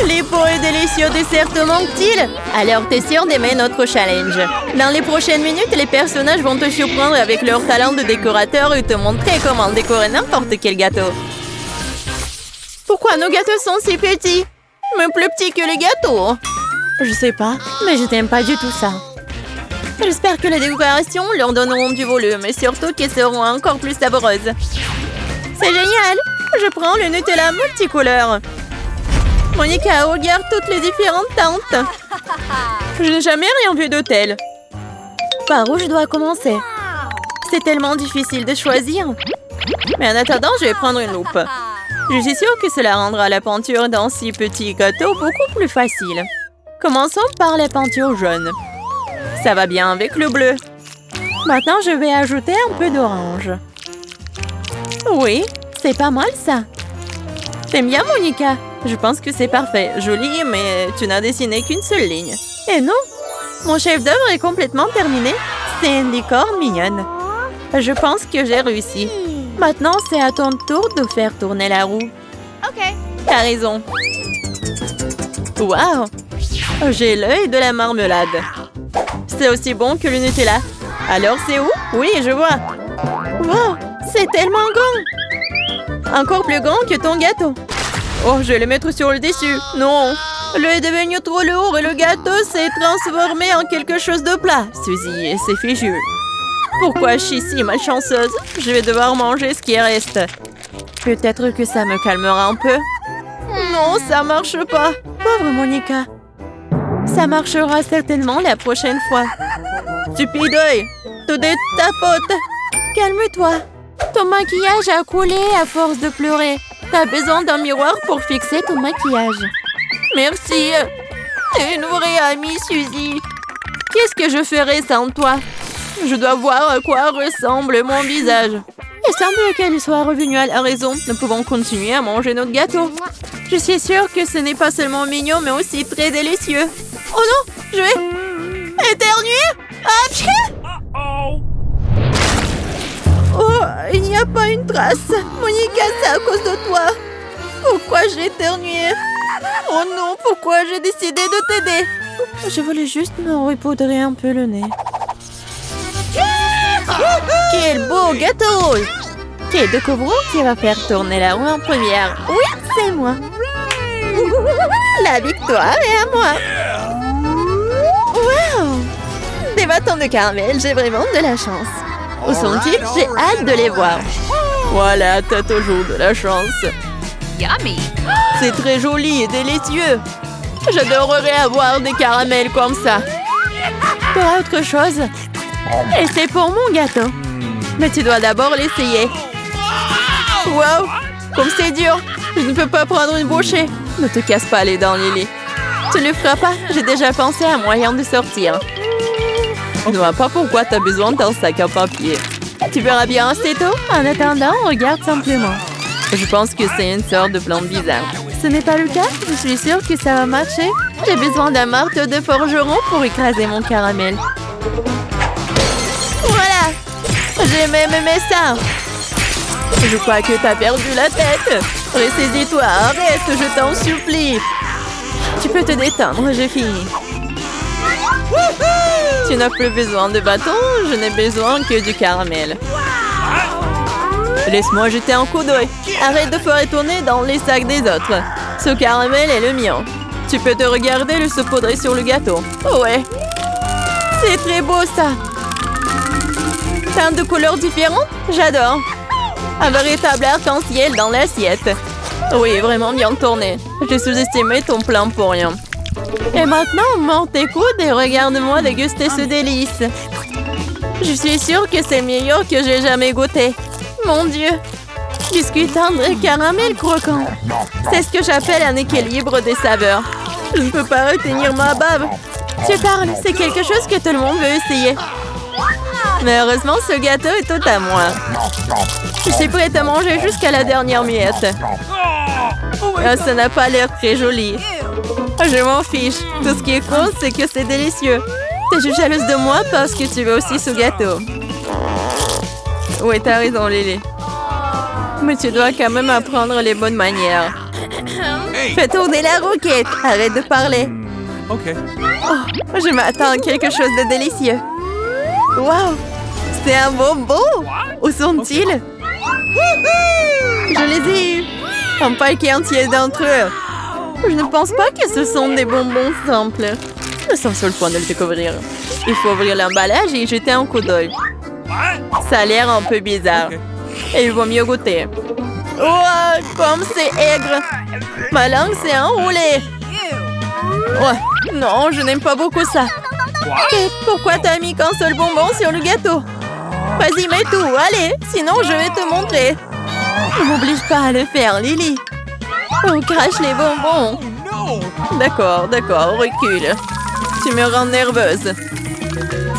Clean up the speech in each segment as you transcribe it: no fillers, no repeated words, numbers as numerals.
Les beaux et délicieux desserts te manquent-ils? Alors t'es sûre d'aimer notre challenge. Dans les prochaines minutes, les personnages vont te surprendre avec leur talent de décorateur et te montrer comment décorer n'importe quel gâteau. Pourquoi nos gâteaux sont si petits? Mais plus petits que les gâteaux. Je sais pas, mais je t'aime pas du tout ça. J'espère que les décorations leur donneront du volume et surtout qu'elles seront encore plus savoureuses. C'est génial! Je prends le Nutella multicouleur. Monica regarde toutes les différentes teintes. Je n'ai jamais rien vu de tel. Par où je dois commencer? C'est tellement difficile de choisir. Mais en attendant, je vais prendre une loupe. Je suis sûre que cela rendra la peinture dans ces petits gâteaux beaucoup plus facile. Commençons par la peinture jaune. Ça va bien avec le bleu. Maintenant, je vais ajouter un peu d'orange. Oui, c'est pas mal ça. T'aimes bien, Monica? Je pense que c'est parfait. Joli, mais tu n'as dessiné qu'une seule ligne. Et non, mon chef-d'œuvre est complètement terminé. C'est une licorne mignonne. Je pense que j'ai réussi. Maintenant, c'est à ton tour de faire tourner la roue. OK. T'as raison. Waouh! J'ai l'œil de la marmelade. C'est aussi bon que le Nutella. Alors, c'est où? Oui, je vois. Wow! C'est tellement grand! Encore plus grand que ton gâteau. Oh, je vais le mettre sur le dessus. Non! Le est devenu trop lourd et le gâteau s'est transformé en quelque chose de plat. Suzy, c'est fichu. Pourquoi je suis si malchanceuse? Je vais devoir manger ce qui reste. Peut-être que ça me calmera un peu. Non, ça marche pas. Pauvre Monica. Ça marchera certainement la prochaine fois. Stupide œil. Tout est ta faute. Calme-toi. Ton maquillage a coulé à force de pleurer. T'as besoin d'un miroir pour fixer ton maquillage. Merci. T'es une vraie amie, Suzy. Qu'est-ce que je ferais sans toi? Je dois voir à quoi ressemble mon visage. Il semble qu'elle soit revenue à la raison. Nous pouvons continuer à manger notre gâteau. Je suis sûre que ce n'est pas seulement mignon, mais aussi très délicieux. Oh non, je vais éternuer. Oh, il n'y a pas une trace. Monica, c'est à cause de toi. Pourquoi j'ai éternué? Oh non, pourquoi j'ai décidé de t'aider? Je voulais juste me repoudrer un peu le nez. Quel beau gâteau! Qui découvrons qui va faire tourner la roue en première? Oui, c'est moi. La victoire est à moi. Wow! Des bâtons de caramel, j'ai vraiment de la chance. Où sont-ils? J'ai hâte de les voir. Voilà, t'as toujours de la chance. Yummy. C'est très joli et délicieux. J'adorerais avoir des caramels comme ça. T'auras autre chose? Et c'est pour mon gâteau. Mais tu dois d'abord l'essayer. Wow! Comme c'est dur. Je ne peux pas prendre une bouchée. Ne te casse pas les dents, Lily. Tu ne le feras pas. J'ai déjà pensé à un moyen de sortir. Je ne vois pas pourquoi tu as besoin d'un sac à papier. Tu verras bien assez tôt. En attendant, regarde simplement. Je pense que c'est une sorte de plante bizarre. Ce n'est pas le cas? Je suis sûre que ça va marcher. J'ai besoin d'un marteau de forgeron pour écraser mon caramel. Voilà! J'ai même aimé ça! Je crois que t'as perdu la tête! Ressaisis-toi, arrête, je t'en supplie! Tu peux te détendre, j'ai fini. Tu n'as plus besoin de bâton, je n'ai besoin que du caramel. Laisse-moi jeter un coup d'œil. Arrête de faire tourner dans les sacs des autres. Ce caramel est le mien. Tu peux te regarder le saupoudrer sur le gâteau. Ouais. C'est très beau ça. Plein de couleurs différentes? J'adore. Un véritable arc-en-ciel dans l'assiette. Oui, vraiment bien tourné. J'ai sous-estimé ton plan pour rien. Et maintenant, mords tes coudes et regarde-moi déguster ce délice. Je suis sûre que c'est le meilleur que j'ai jamais goûté. Mon Dieu! Biscuit tendre et caramel croquant. C'est ce que j'appelle un équilibre des saveurs. Je ne peux pas retenir ma bave. Tu parles, c'est quelque chose que tout le monde veut essayer. Mais heureusement, ce gâteau est tout à moi. Je suis prête à manger jusqu'à la dernière miette. Ah, ça n'a pas l'air très joli. Je m'en fiche. Tout ce qui compte, c'est que c'est délicieux. T'es juste jalouse de moi parce que tu veux aussi ce gâteau. Oui, t'as raison, Lily. Mais tu dois quand même apprendre les bonnes manières. Fais tourner la roquette. Arrête de parler. OK. Oh, je m'attends à quelque chose de délicieux. Waouh! C'est un bonbon! Où sont-ils? Je les ai eus! Un paquet entier d'entre eux. Je ne pense pas que ce sont des bonbons simples. Nous sommes sur le point de le découvrir. Il faut ouvrir l'emballage et y jeter un coup d'œil. Ça a l'air un peu bizarre. Et il vaut mieux goûter. Oh, comme c'est aigre! Ma langue s'est enroulée. Ouais, non, je n'aime pas beaucoup ça. Et pourquoi t'as mis qu'un seul bonbon sur le gâteau? Vas-y, mets tout, allez, sinon je vais te montrer. Ne m'oblige pas à le faire, Lily. On crache les bonbons. D'accord, recule. Tu me rends nerveuse.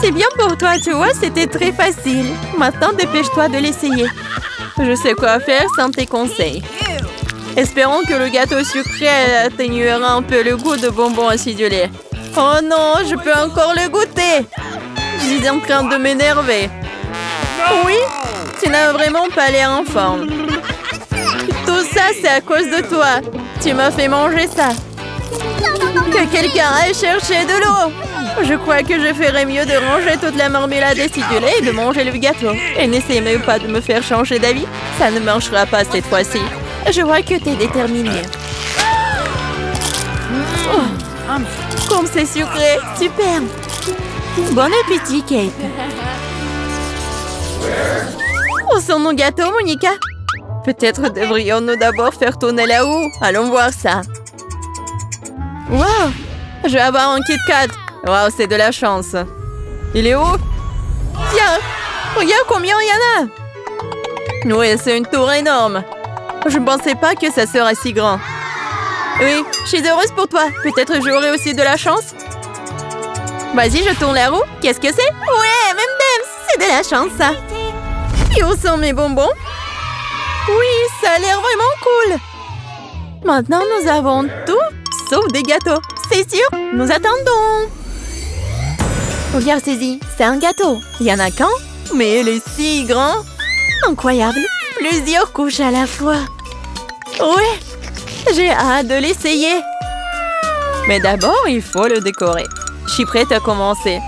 C'est bien pour toi, tu vois, c'était très facile. Maintenant, dépêche-toi de l'essayer. Je sais quoi faire sans tes conseils. Espérons que le gâteau sucré atténuera un peu le goût de bonbons acidulés. Oh non, je peux encore le goûter. Je suis en train de m'énerver. Oui, tu n'as vraiment pas l'air en forme. Tout ça, c'est à cause de toi. Tu m'as fait manger ça. Que quelqu'un aille chercher de l'eau. Je crois que je ferais mieux de ranger toute la marmelade acidulée et de manger le gâteau. Et n'essaie même pas de me faire changer d'avis. Ça ne marchera pas cette fois-ci. Je vois que tu es déterminée. Oh, comme c'est sucré. Super. Bon appétit, Kate. Où sont nos gâteaux, Monica? Peut-être devrions-nous d'abord faire tourner la houe. Allons voir ça. Wow! Je vais avoir un Kit Kat. Wow, c'est de la chance. Il est où? Tiens! Regarde combien il y en a! Oui, c'est une tour énorme. Je ne pensais pas que ça serait si grand. Oui, je suis heureuse pour toi. Peut-être j'aurai aussi de la chance. Vas-y, je tourne la roue. Qu'est-ce que c'est? Ouais, même c'est de la chance, ça. Et où sont mes bonbons? Oui, ça a l'air vraiment cool. Maintenant, nous avons tout, sauf des gâteaux. C'est sûr, nous attendons. Regarde, Suzy, c'est un gâteau. Il y en a qu'un, mais il est si grand. Incroyable. Plusieurs couches à la fois. Ouais, j'ai hâte de l'essayer. Mais d'abord, il faut le décorer. Je suis prête à commencer.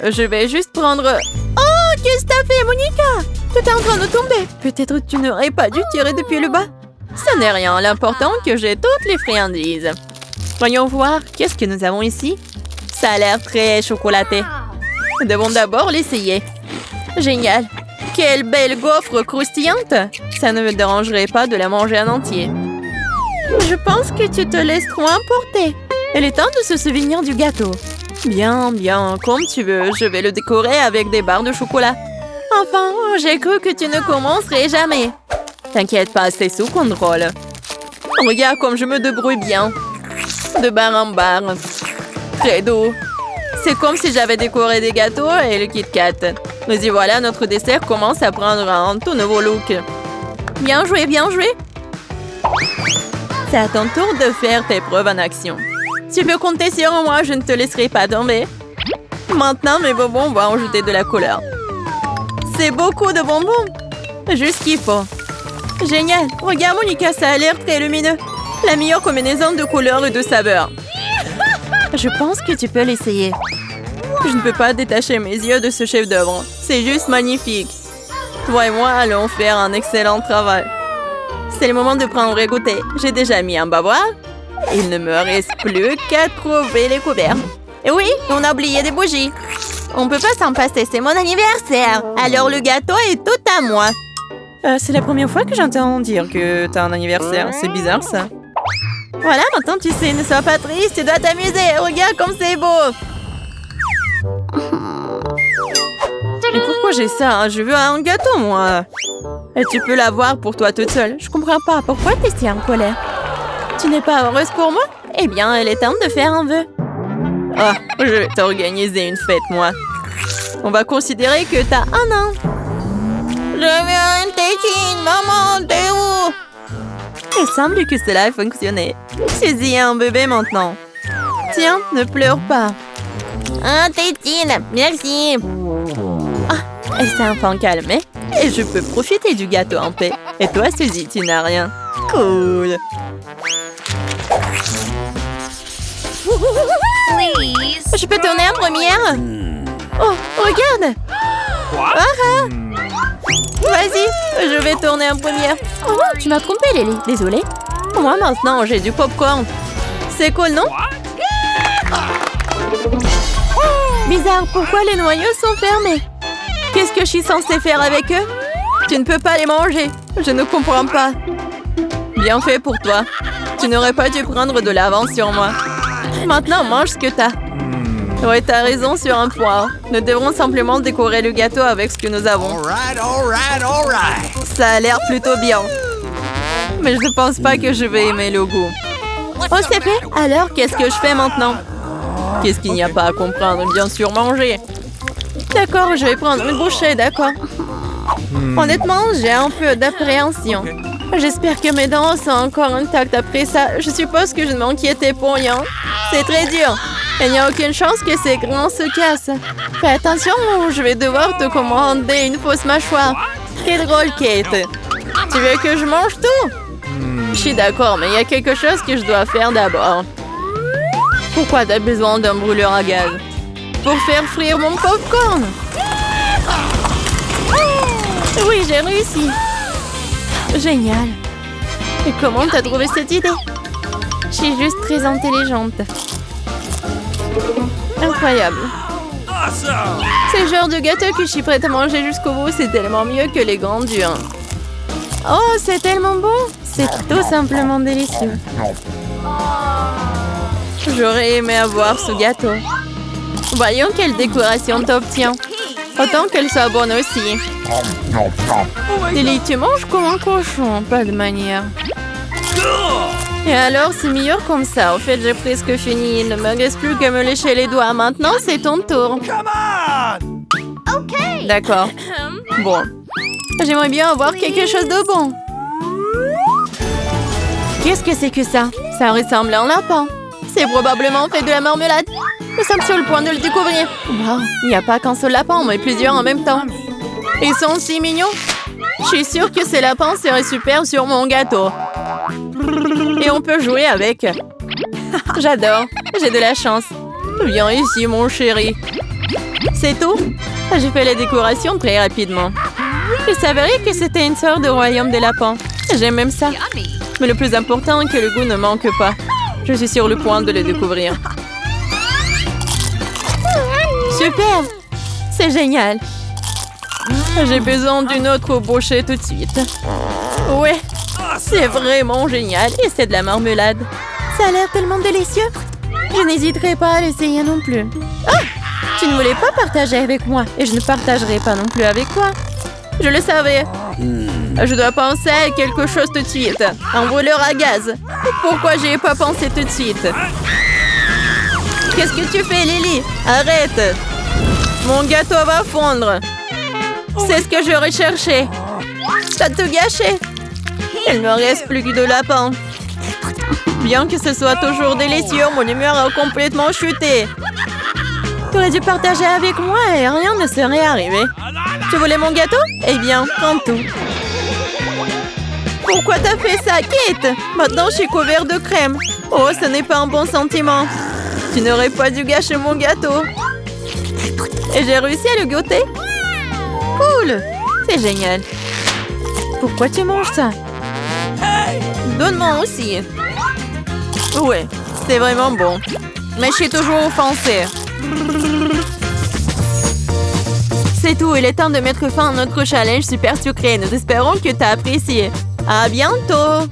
Je vais juste prendre... Oh, qu'est-ce que t'as fait, Monica? Tout est en train de tomber. Peut-être tu n'aurais pas dû tirer depuis le bas. Ce n'est rien. L'important que j'ai toutes les friandises. Voyons voir. Qu'est-ce que nous avons ici? Ça a l'air très chocolaté. Nous devons d'abord l'essayer. Génial. Quelle belle gaufre croustillante. Ça ne me dérangerait pas de la manger en entier. Je pense que tu te laisses trop emporter. Il est temps de se souvenir du gâteau. Bien, comme tu veux. Je vais le décorer avec des barres de chocolat. Enfin, j'ai cru que tu ne commencerais jamais. T'inquiète pas, c'est sous contrôle. Regarde comme je me débrouille bien. De barre en barre. Très doux. C'est comme si j'avais décoré des gâteaux et le Kit Kat. Mais y voilà, notre dessert commence à prendre un tout nouveau look. Bien joué, bien joué. C'est à ton tour de faire tes preuves en action. Tu peux compter sur moi, je ne te laisserai pas tomber. Maintenant, mes bonbons vont ajouter de la couleur. C'est beaucoup de bonbons. Juste ce qu'il faut. Génial. Regarde, Monica, ça a l'air très lumineux. La meilleure combinaison de couleurs et de saveurs. Je pense que tu peux l'essayer. Je ne peux pas détacher mes yeux de ce chef-d'œuvre. C'est juste magnifique. Toi et moi allons faire un excellent travail. C'est le moment de prendre et goûter. J'ai déjà mis un bavoir. Il ne me reste plus qu'à trouver les couverts. Et oui, on a oublié des bougies. On peut pas s'en passer, c'est mon anniversaire. Alors le gâteau est tout à moi. C'est la première fois que j'entends dire que t'as un anniversaire. C'est bizarre, ça. Voilà, maintenant tu sais, ne sois pas triste, tu dois t'amuser. Regarde comme c'est beau. Et pourquoi j'ai ça, hein? Je veux un gâteau, moi. Et tu peux l'avoir pour toi toute seule. Je comprends pas, pourquoi t'es si en colère? Tu n'es pas heureuse pour moi? Eh bien, il est temps de faire un vœu. Oh, je vais t'organiser une fête, moi. On va considérer que t'as 1 an. Je veux une tétine, maman, t'es où? Il semble que cela a fonctionné. Suzy a un bébé maintenant. Tiens, ne pleure pas. Un tétine, merci. Ah, elle s'est enfin calmée. Et je peux profiter du gâteau en paix. Et toi, Suzy, tu n'as rien. Cool. Je peux tourner en première? Oh, regarde! Ah! Vas-y, je vais tourner en première. Oh non, tu m'as trompé, Lily. Désolée. Moi, maintenant, j'ai du popcorn. C'est cool, non? Bizarre, pourquoi les noyaux sont fermés? Qu'est-ce que je suis censée faire avec eux? Tu ne peux pas les manger. Je ne comprends pas. Bien fait pour toi. Tu n'aurais pas dû prendre de l'avance sur moi. Maintenant, mange ce que t'as. Ouais, t'as raison sur un point. Nous devrons simplement décorer le gâteau avec ce que nous avons. Ça a l'air plutôt bien. Mais je ne pense pas que je vais aimer le goût. Oh, c'est fait. Alors, qu'est-ce que je fais maintenant? Qu'est-ce qu'il n'y a pas à comprendre? Bien sûr, manger. D'accord, je vais prendre une bouchée, d'accord. Honnêtement, j'ai un peu d'appréhension. J'espère que mes dents sont encore intactes après ça. Je suppose que je ne m'inquiétais pour rien. C'est très dur. Il n'y a aucune chance que ces grains se cassent. Fais attention ou je vais devoir te commander une fausse mâchoire. Quelle drôle, Kate. Tu veux que je mange tout? Je suis d'accord, mais il y a quelque chose que je dois faire d'abord. Pourquoi t'as besoin d'un brûleur à gaz? Pour faire frire mon popcorn. Oui, j'ai réussi. Génial. Et comment t'as trouvé cette idée? Je suis juste très intelligente. Incroyable. C'est le genre de gâteau que je suis prête à manger jusqu'au bout. C'est tellement mieux que les grands durs. Oh, c'est tellement bon. C'est tout simplement délicieux. J'aurais aimé avoir ce gâteau. Voyons quelle décoration t'obtiens. Autant qu'elle soit bonne aussi. Lily, tu manges comme un cochon, pas de manière. Et alors, c'est meilleur comme ça. Au fait, j'ai presque fini. Il ne me reste plus qu'à me lécher les doigts. Maintenant, c'est ton tour. D'accord. Bon. J'aimerais bien avoir quelque chose de bon. Qu'est-ce que c'est que ça? Ça ressemble à un lapin. C'est probablement fait de la marmelade. Nous sommes sur le point de le découvrir. Wow, il n'y a pas qu'un seul lapin, mais plusieurs en même temps. Ils sont si mignons. Je suis sûre que ces lapins seraient super sur mon gâteau. Et on peut jouer avec. J'adore. J'ai de la chance. Viens ici, mon chéri. C'est tout? J'ai fait les décorations très rapidement. Il s'avérait que c'était une sorte de royaume des lapins. J'aime même ça. Mais le plus important est que le goût ne manque pas. Je suis sur le point de le découvrir. Super! C'est génial. J'ai besoin d'une autre bouchée tout de suite. Ouais, c'est vraiment génial. Et c'est de la marmelade. Ça a l'air tellement délicieux. Je n'hésiterai pas à l'essayer non plus. Ah! Tu ne voulais pas partager avec moi. Et je ne partagerai pas non plus avec toi. Je le savais. Je dois penser à quelque chose tout de suite. Un brûleur à gaz. Pourquoi j'y ai pas pensé tout de suite? Qu'est-ce que tu fais, Lily? Arrête! Mon gâteau va fondre. C'est ce que je recherchais. T'as tout gâché. Il ne reste plus que de lapin. Bien que ce soit toujours délicieux, mon humeur a complètement chuté. Tu aurais dû partager avec moi et rien ne serait arrivé. Tu voulais mon gâteau? Eh bien, prends tout. Pourquoi t'as fait ça, Kate? Maintenant, je suis couvert de crème. Oh, ce n'est pas un bon sentiment. Tu n'aurais pas dû gâcher mon gâteau. Et j'ai réussi à le goûter. Cool. C'est génial. Pourquoi tu manges ça? Donne-moi aussi. Ouais, c'est vraiment bon. Mais je suis toujours offensée. C'est tout, il est temps de mettre fin à notre challenge super sucré. Nous espérons que tu as apprécié. À bientôt!